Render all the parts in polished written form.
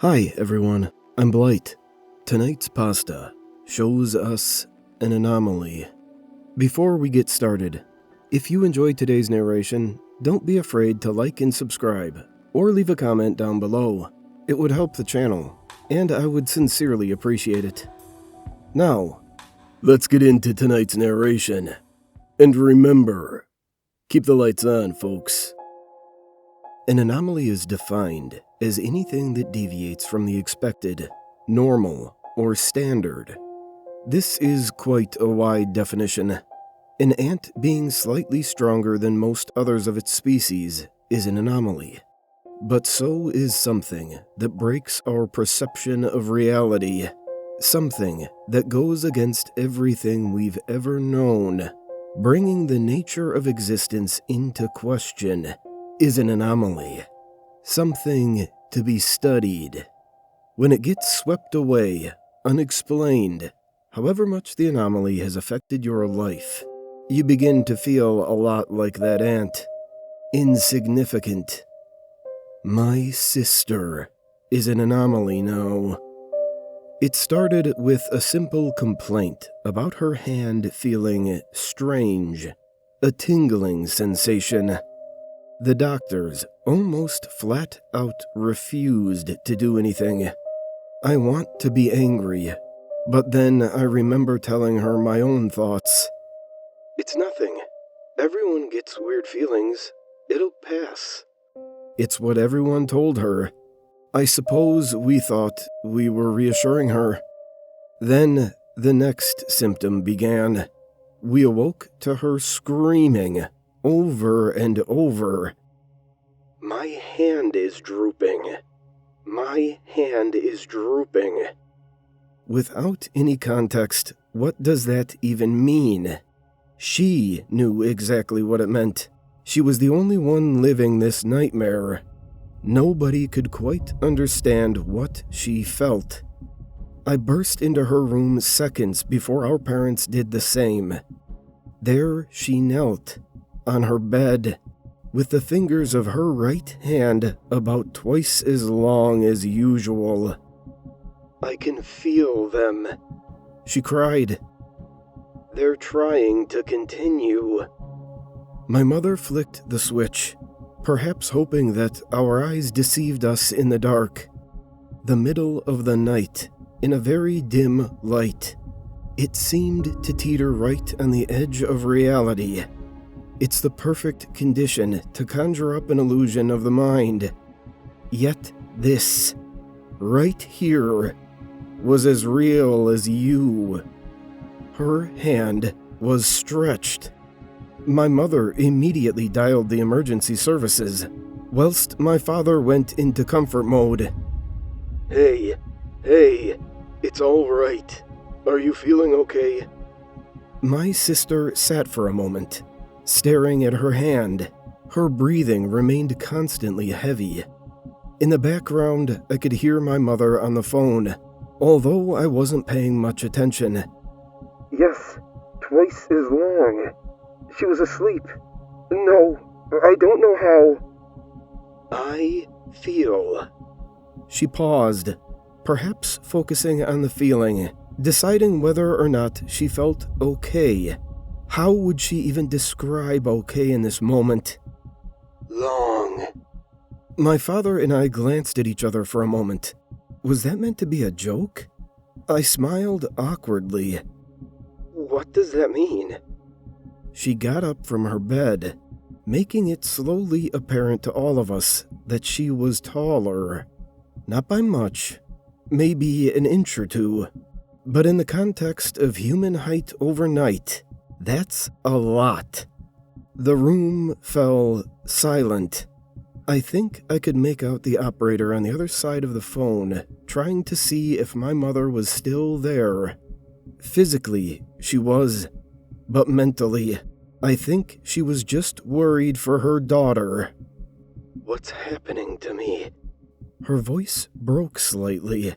Hi everyone, I'm Blight. Tonight's pasta shows us an anomaly. Before we get started, if you enjoyed today's narration, don't be afraid to like and subscribe, or leave a comment down below. It would help the channel, and I would sincerely appreciate it. Now, let's get into tonight's narration. And remember, keep the lights on, folks. An anomaly is defined as anything that deviates from the expected, normal, or standard. This is quite a wide definition. An ant being slightly stronger than most others of its species is an anomaly. But so is something that breaks our perception of reality. Something that goes against everything we've ever known. Bringing the nature of existence into question is an anomaly. Something to be studied. When it gets swept away, unexplained, however much the anomaly has affected your life, you begin to feel a lot like that ant. Insignificant. My sister is an anomaly now. It started with a simple complaint about her hand feeling strange, a tingling sensation. The doctors almost flat out refused to do anything. I want to be angry, but then I remember telling her my own thoughts. It's nothing. Everyone gets weird feelings. It'll pass. It's what everyone told her. I suppose we thought we were reassuring her. Then the next symptom began. We awoke to her screaming over and over. My hand is drooping. My hand is drooping. Without any context, what does that even mean? She knew exactly what it meant. She was the only one living this nightmare. Nobody could quite understand what she felt. I burst into her room seconds before our parents did the same. There she knelt, on her bed, with the fingers of her right hand about twice as long as usual. I can feel them, she cried. They're trying to continue. My mother flicked the switch, perhaps hoping that our eyes deceived us in the dark. The middle of the night, in a very dim light. It seemed to teeter right on the edge of reality. It's the perfect condition to conjure up an illusion of the mind. Yet this, right here, was as real as you. Her hand was stretched. My mother immediately dialed the emergency services, whilst my father went into comfort mode. Hey, it's all right. Are you feeling okay? My sister sat for a moment, staring at her hand. Her breathing remained constantly heavy. In the background, I could hear my mother on the phone, although I wasn't paying much attention. Yes, twice as long. She was asleep. No, I don't know how. I feel. She paused, perhaps focusing on the feeling, deciding whether or not she felt okay. How would she even describe okay in this moment? Long. My father and I glanced at each other for a moment. Was that meant to be a joke? I smiled awkwardly. What does that mean? She got up from her bed, making it slowly apparent to all of us that she was taller. Not by much, maybe an inch or two, but in the context of human height overnight, that's a lot. The room fell silent. I think I could make out the operator on the other side of the phone, trying to see if my mother was still there. Physically, she was, but mentally, I think she was just worried for her daughter. What's happening to me? Her voice broke slightly.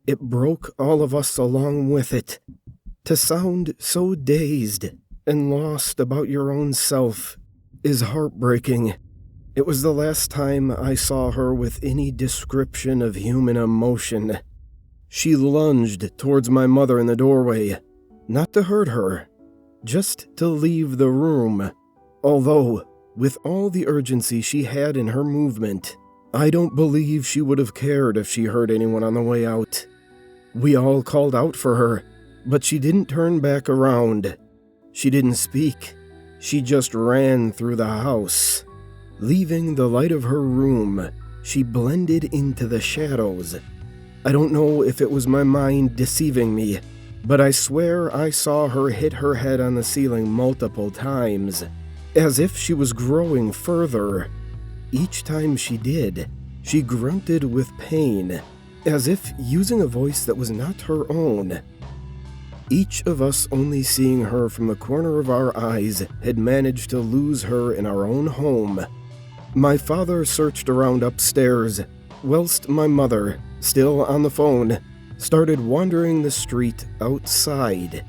It broke all of us along with it. To sound so dazed and lost about your own self is heartbreaking. It was the last time I saw her with any description of human emotion. She lunged towards my mother in the doorway, not to hurt her, just to leave the room. Although, with all the urgency she had in her movement, I don't believe she would have cared if she hurt anyone on the way out. We all called out for her, but she didn't turn back around. She didn't speak. She just ran through the house. Leaving the light of her room, she blended into the shadows. I don't know if it was my mind deceiving me, but I swear I saw her hit her head on the ceiling multiple times, as if she was growing further. Each time she did, she grunted with pain, as if using a voice that was not her own. Each of us only seeing her from the corner of our eyes had managed to lose her in our own home. My father searched around upstairs, whilst my mother, still on the phone, started wandering the street outside.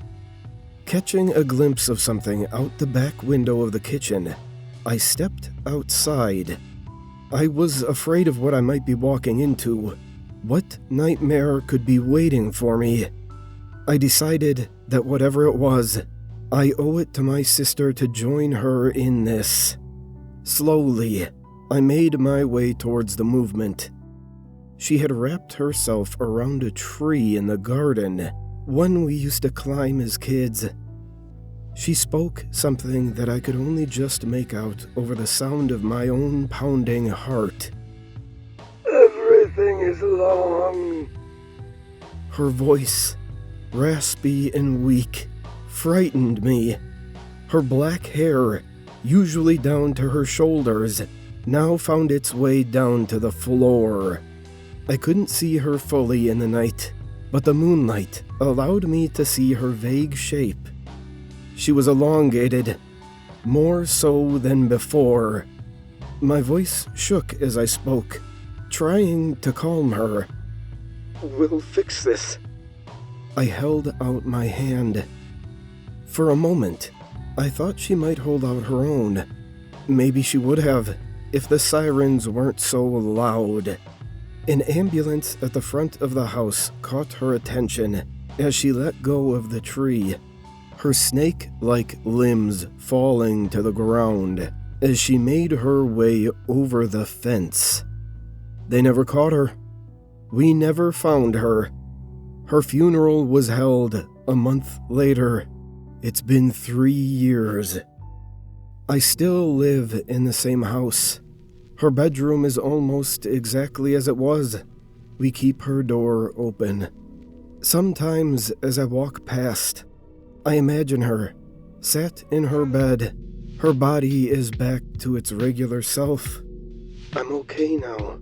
Catching a glimpse of something out the back window of the kitchen, I stepped outside. I was afraid of what I might be walking into. What nightmare could be waiting for me? I decided that whatever it was, I owe it to my sister to join her in this. Slowly, I made my way towards the movement. She had wrapped herself around a tree in the garden, one we used to climb as kids. She spoke something that I could only just make out over the sound of my own pounding heart. Everything is long. Her voice, raspy and weak, frightened me. Her black hair, usually down to her shoulders, now found its way down to the floor. I couldn't see her fully in the night, but the moonlight allowed me to see her vague shape. She was elongated, more so than before. My voice shook as I spoke, trying to calm her. We'll fix this. I held out my hand. For a moment, I thought she might hold out her own. Maybe she would have, if the sirens weren't so loud. An ambulance at the front of the house caught her attention as she let go of the tree, her snake-like limbs falling to the ground as she made her way over the fence. They never caught her. We never found her. Her funeral was held a month later. It's been 3 years. I still live in the same house. Her bedroom is almost exactly as it was. We keep her door open. Sometimes as I walk past, I imagine her, sat in her bed. Her body is back to its regular self. I'm okay now.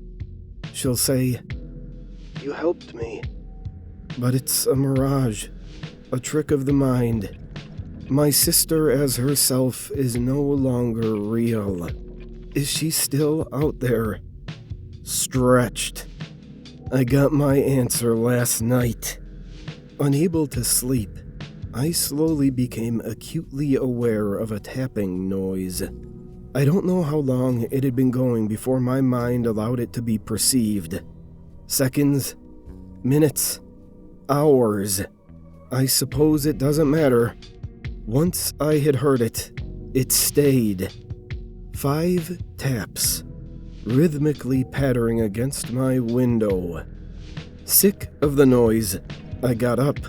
She'll say, You helped me. but it's a mirage, a trick of the mind. My sister as herself is no longer real. Is she still out there? Stretched. I got my answer last night. Unable to sleep, I slowly became acutely aware of a tapping noise. I don't know how long it had been going before my mind allowed it to be perceived. Seconds, minutes, hours. I suppose it doesn't matter. Once I had heard it, it stayed. 5 taps, rhythmically pattering against my window. Sick of the noise, I got up,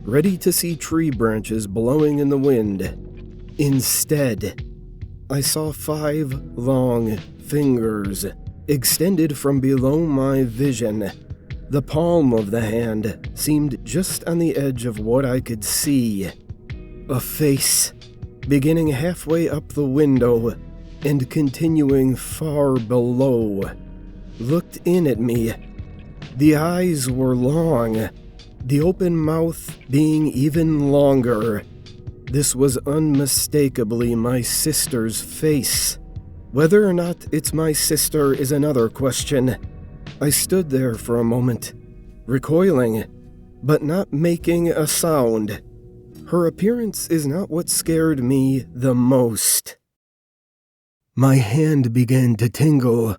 ready to see tree branches blowing in the wind. Instead, I saw 5 long fingers extended from below my vision. The palm of the hand seemed just on the edge of what I could see. A face, beginning halfway up the window and continuing far below, looked in at me. The eyes were long, the open mouth being even longer. This was unmistakably my sister's face. Whether or not it's my sister is another question. I stood there for a moment, recoiling, but not making a sound. Her appearance is not what scared me the most. My hand began to tingle.